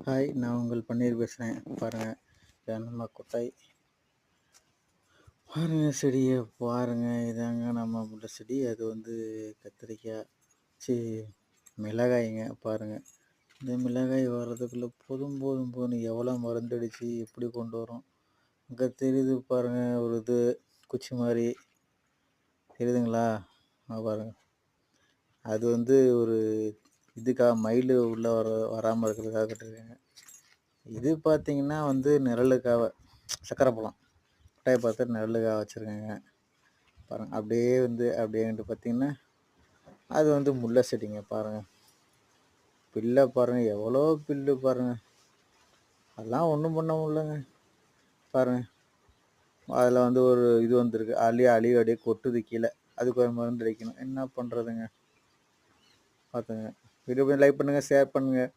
Hi, நான் உங்கள் பன்னீர் பேசுகிறேன். பாருங்கள், இதான் நம்ம கொட்டாய். பாருங்கள் செடியை பாருங்கள், இதாங்க நம்ம முல்லை செடி. அது வந்து கத்திரிக்காய், சி மிளகாய்ங்க. பாருங்கள், இந்த மிளகாய் வர்றதுக்குள்ளே போதும் போதும் போதும் எவ்வளோ மருந்தடிச்சு எப்படி கொண்டு வரோம். அங்கே தெரியுது பாருங்கள், ஒரு இது குச்சி மாதிரி தெரியுதுங்களா? பாருங்கள், அது வந்து ஒரு இதுக்காக மயில் உள்ளே வராமல் இருக்கிறதுக்காக கட்டிருக்காங்க. இது பார்த்தீங்கன்னா வந்து நிழலுக்காக சக்கரை பழம் கொட்டையை பார்த்து நிழலுக்காக வச்சுருக்காங்க. பாருங்கள், அப்படியே வந்து அப்படியேன்ட்டு பார்த்தீங்கன்னா அது வந்து முல்லை செடிங்க. பாருங்கள், பில்லை பாருங்கள், எவ்வளோ பில்லு பாருங்கள். அதெல்லாம் ஒன்றும் பண்ண முடியலங்க. பாருங்கள், அதில் வந்து ஒரு இது வந்திருக்கு, அழிவு அப்படியே கொட்டுது கீழே. அதுக்கு ஒரு மருந்து அடிக்கணும். என்ன பண்ணுறதுங்க? பார்த்துங்க. வீடியோ லைக் பண்ணுங்கள், ஷேர் பண்ணுங்கள்.